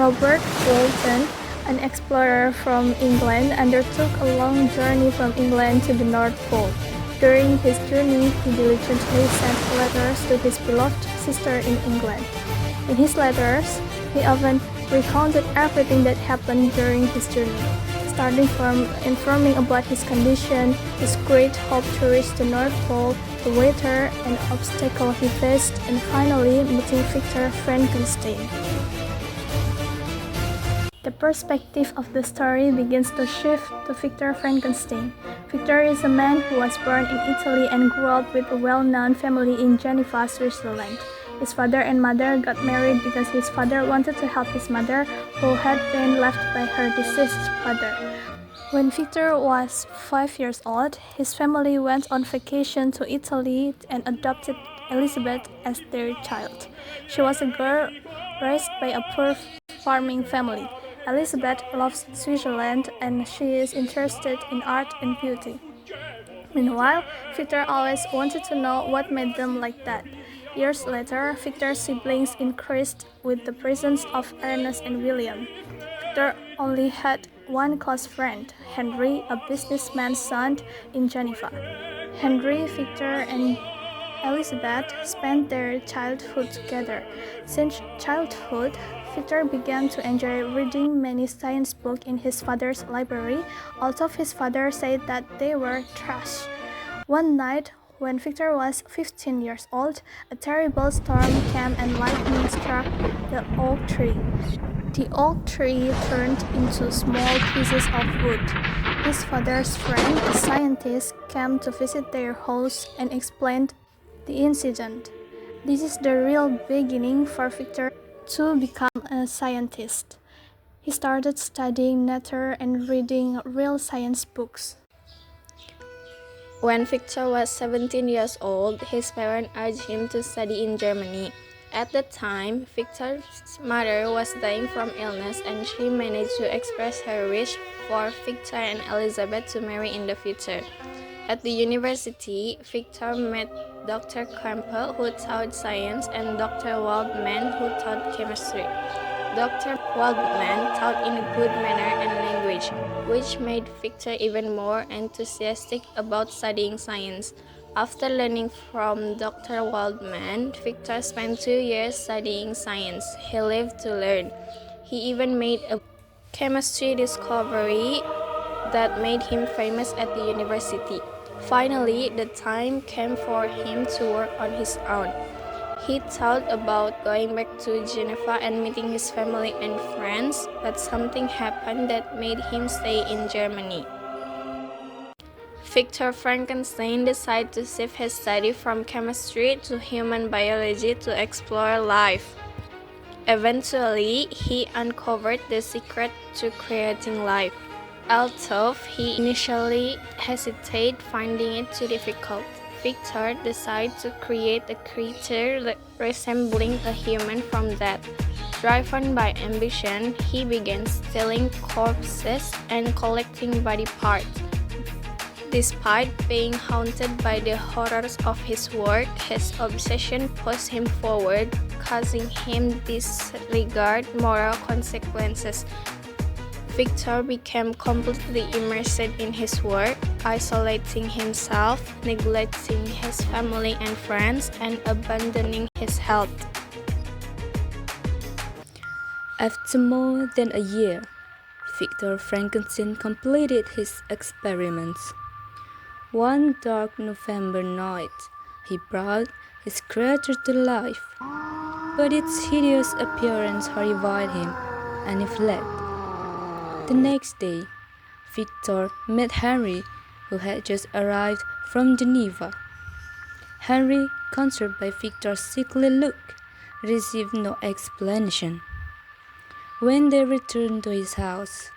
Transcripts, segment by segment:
Robert Walton, an explorer from England, undertook a long journey from England to the North Pole. During his journey, he diligently sent letters to his beloved sister in England. In his letters, he often recounted everything that happened during his journey, starting from informing about his condition, his great hope to reach the North Pole, the weather and obstacles he faced, and finally meeting Victor Frankenstein. The perspective of the story begins to shift to Victor Frankenstein. Victor is a man who was born in Italy and grew up with a well-known family in Geneva, Switzerland. His father and mother got married because his father wanted to help his mother, who had been left by her deceased father. When Victor was 5 years old, his family went on vacation to Italy and adopted Elizabeth as their child. She was a girl raised by a poor farming family. Elizabeth loves Switzerland and she is interested in art and beauty. Meanwhile, Victor always wanted to know what made them like that. Years later, Victor's siblings increased with the presence of Ernest and William. Victor only had one close friend, Henry, a businessman's son in Geneva. Henry, Victor, and Elizabeth spent their childhood together. Since childhood, Victor began to enjoy reading many science books in his father's library, although his father said that they were trash. One night, when Victor was 15 years old, a terrible storm came and lightning struck the oak tree. The oak tree turned into small pieces of wood. His father's friend, a scientist, came to visit their house and explained the incident. This is the real beginning for Victor to become a scientist. He started studying nature and reading real science books. When Victor was 17 years old, his parents urged him to study in Germany. At the time, Victor's mother was dying from illness and she managed to express her wish for Victor and Elizabeth to marry in the future. At the university, Victor met Dr. Campbell, who taught science, and Dr. Waldman, who taught chemistry. Dr. Waldman taught in a good manner and language, which made Victor even more enthusiastic about studying science. After learning from Dr. Waldman, Victor spent 2 years studying science. He lived to learn. He even made a chemistry discovery that made him famous at the university. Finally, the time came for him to work on his own. He thought about going back to Geneva and meeting his family and friends, but something happened that made him stay in Germany. Victor Frankenstein decided to shift his study from chemistry to human biology to explore life. Eventually, he uncovered the secret to creating life. Although he initially hesitated, finding it too difficult, Victor decided to create a creature resembling a human from death. Driven by ambition, he began stealing corpses and collecting body parts. Despite being haunted by the horrors of his work, his obsession pushed him forward, causing him disregard moral consequences. Victor became completely immersed in his work, isolating himself, neglecting his family and friends, and abandoning his health. After more than a year, Victor Frankenstein completed his experiments. One dark November night, he brought his creature to life, but its hideous appearance horrified him, and he fled. The next day, Victor met Henry, who had just arrived from Geneva. Henry, concerned by Victor's sickly look, received no explanation. When they returned to his house,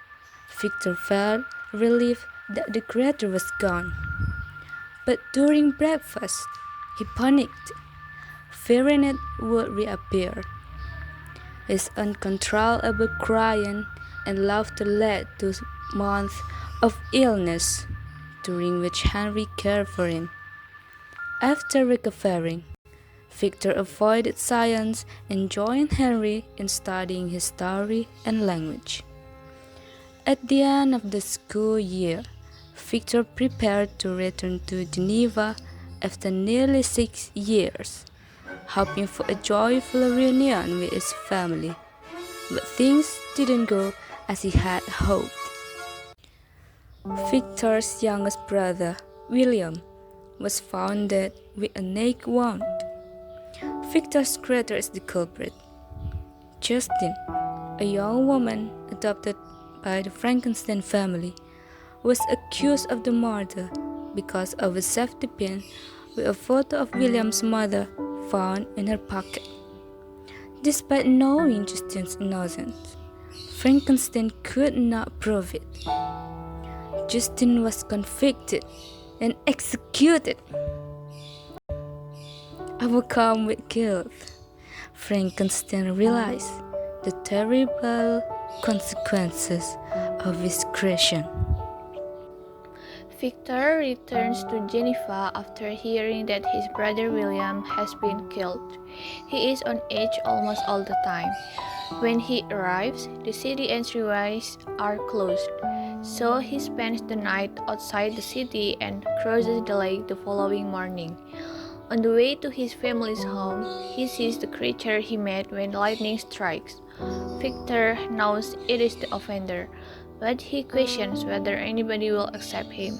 Victor felt relieved that the creature was gone. But during breakfast, he panicked, fearing it would reappear. His uncontrollable crying and laughter led to months of illness, during which Henry cared for him. After recovering, Victor avoided science and joined Henry in studying history and language. At the end of the school year, Victor prepared to return to Geneva after nearly 6 years, hoping for a joyful reunion with his family. But things didn't go as he had hoped. Victor's youngest brother, William, was found dead with a neck wound. Victor's creator is the culprit. Justine, a young woman adopted by the Frankenstein family, was accused of the murder because of a safety pin with a photo of William's mother found in her pocket. Despite knowing Justine's innocence, Frankenstein could not prove it. Justine was convicted and executed. Overcome with guilt, Frankenstein realized the terrible consequences of his creation. Victor returns to Geneva after hearing that his brother William has been killed. He is on edge almost all the time. When he arrives, the city entryways are closed, so he spends the night outside the city and crosses the lake the following morning. On the way to his family's home, he sees the creature he met when lightning strikes. Victor knows it is the offender, but he questions whether anybody will accept him.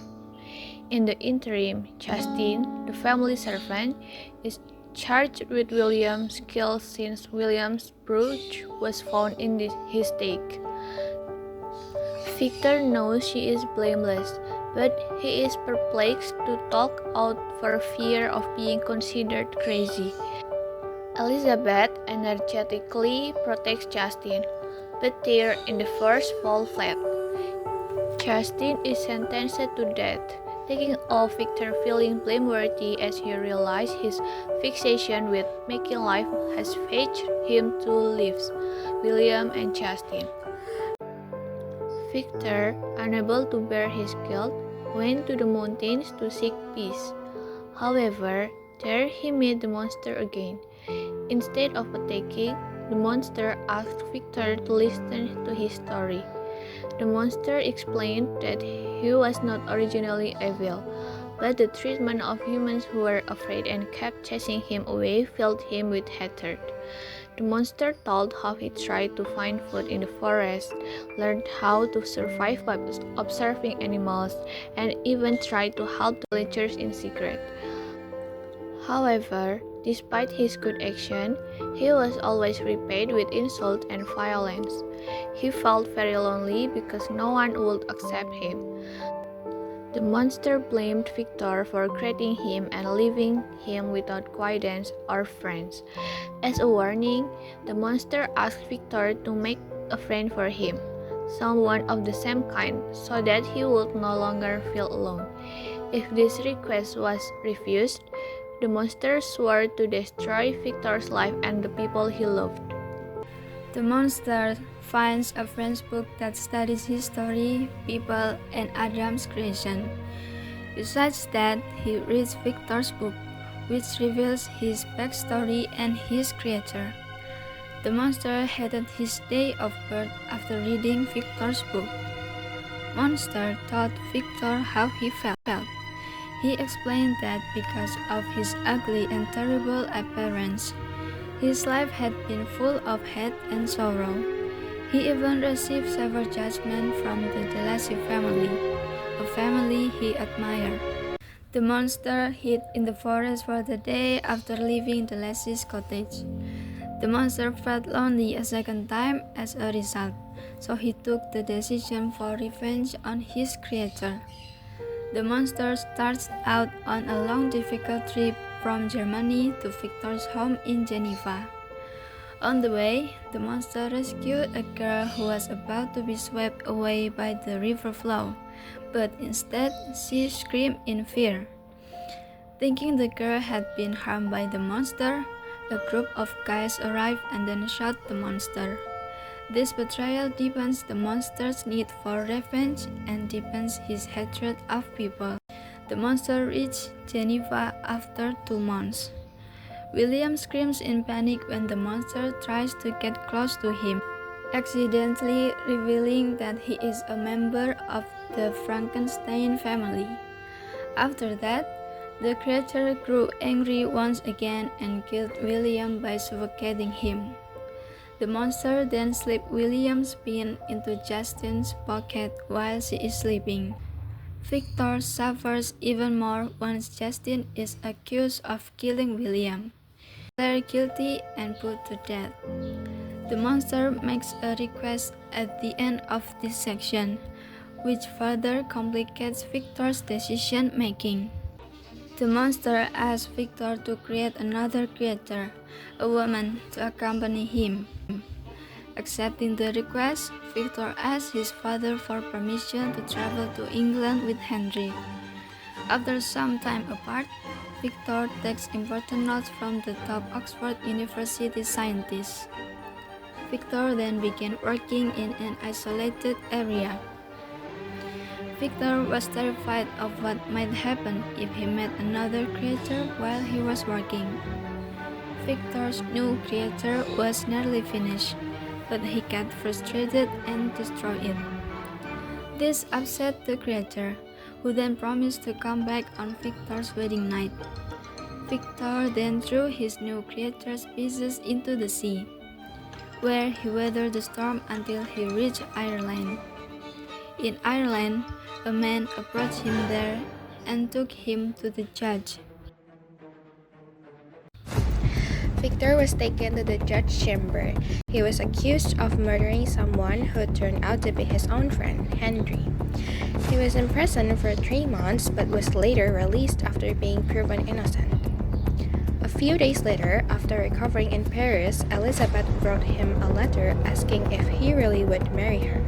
In the interim, Justine, the family servant, is charged with William's guilt since William's brooch was found in his stake. Victor knows she is blameless, but he is perplexed to talk out for fear of being considered crazy. Elizabeth energetically protects Justine, but tears in the first fall flat. Justine is sentenced to death, taking off Victor feeling blameworthy as he realizes his fixation with making life has fetched him two lives, William and Justine. Victor, unable to bear his guilt, went to the mountains to seek peace. However, there he met the monster again. Instead of attacking, the monster asked Victor to listen to his story. The monster explained that he was not originally evil, but the treatment of humans who were afraid and kept chasing him away filled him with hatred. The monster told how he tried to find food in the forest, learned how to survive by observing animals, and even tried to help the villagers in secret. However, despite his good action, he was always repaid with insult and violence. He felt very lonely because no one would accept him. The monster blamed Victor for creating him and leaving him without guidance or friends. As a warning, the monster asked Victor to make a friend for him, someone of the same kind, so that he would no longer feel alone. If this request was refused, the monster swore to destroy Victor's life and the people he loved. The monster finds a French book that studies history, people, and Adam's creation. Besides that, he reads Victor's book, which reveals his backstory and his creator. The monster hated his day of birth after reading Victor's book. Monster told Victor how he felt. He explained that because of his ugly and terrible appearance, his life had been full of hate and sorrow. He even received severe judgment from the Delacey family, a family he admired. The monster hid in the forest for the day after leaving Delacey's cottage. The monster felt lonely a second time as a result, so he took the decision for revenge on his creator. The monster starts out on a long difficult trip from Germany to Victor's home in Geneva. On the way, the monster rescued a girl who was about to be swept away by the river flow, but instead she screamed in fear. Thinking the girl had been harmed by the monster, a group of guys arrived and then shot the monster. This betrayal deepens the monster's need for revenge and deepens his hatred of people. The monster reached Geneva after 2 months. William screams in panic when the monster tries to get close to him, accidentally revealing that he is a member of the Frankenstein family. After that, the creature grew angry once again and killed William by suffocating him. The monster then slipped William's pin into Justine's pocket while she is sleeping. Victor suffers even more once Justine is accused of killing William. They are guilty and put to death. The monster makes a request at the end of this section, which further complicates Victor's decision making. The monster asks Victor to create another creature, a woman, to accompany him. Accepting the request, Victor asks his father for permission to travel to England with Henry. After some time apart, Victor takes important notes from the top Oxford University scientists. Victor then began working in an isolated area. Victor was terrified of what might happen if he met another creature while he was working. Victor's new creature was nearly finished, but he got frustrated and destroyed it. This upset the creature, who then promised to come back on Victor's wedding night. Victor then threw his new creature's pieces into the sea, where he weathered the storm until he reached Ireland. In Ireland, a man approached him there and took him to the judge. Victor was taken to the judge's chamber. He was accused of murdering someone who turned out to be his own friend, Henry. He was imprisoned for 3 months but was later released after being proven innocent. A few days later, after recovering in Paris, Elizabeth wrote him a letter asking if he really would marry her.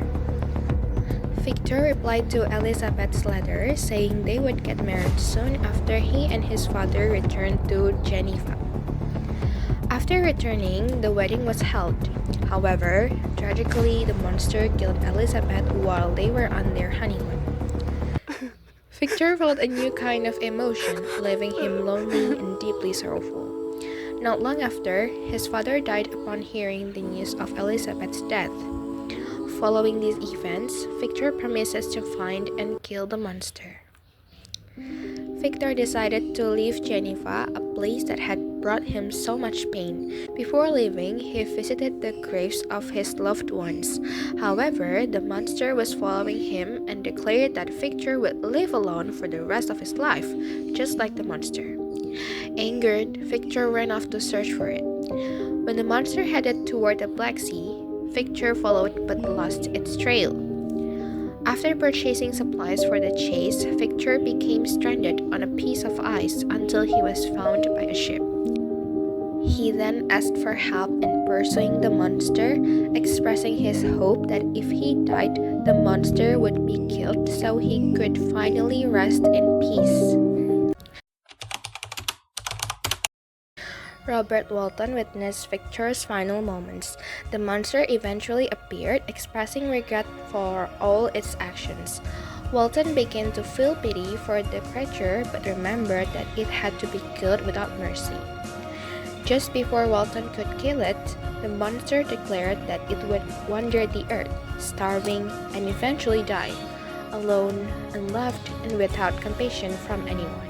Victor replied to Elizabeth's letter saying they would get married soon after he and his father returned to Geneva. After returning, the wedding was held. However, tragically, the monster killed Elizabeth while they were on their honeymoon. Victor felt a new kind of emotion, leaving him lonely and deeply sorrowful. Not long after, his father died upon hearing the news of Elizabeth's death. Following these events, Victor promises to find and kill the monster. Victor decided to leave Geneva, a place that had brought him so much pain. Before leaving, he visited the graves of his loved ones. However, the monster was following him and declared that Victor would live alone for the rest of his life, just like the monster. Angered, Victor ran off to search for it. When the monster headed toward the Black Sea, Victor followed but lost its trail. After purchasing supplies for the chase, Victor became stranded on a piece of ice until he was found by a ship. He then asked for help in pursuing the monster, expressing his hope that if he died, the monster would be killed so he could finally rest in peace. Robert Walton witnessed Victor's final moments. The monster eventually appeared, expressing regret for all its actions. Walton began to feel pity for the creature but remembered that it had to be killed without mercy. Just before Walton could kill it, the monster declared that it would wander the earth, starving, and eventually die, alone, unloved, and without compassion from anyone.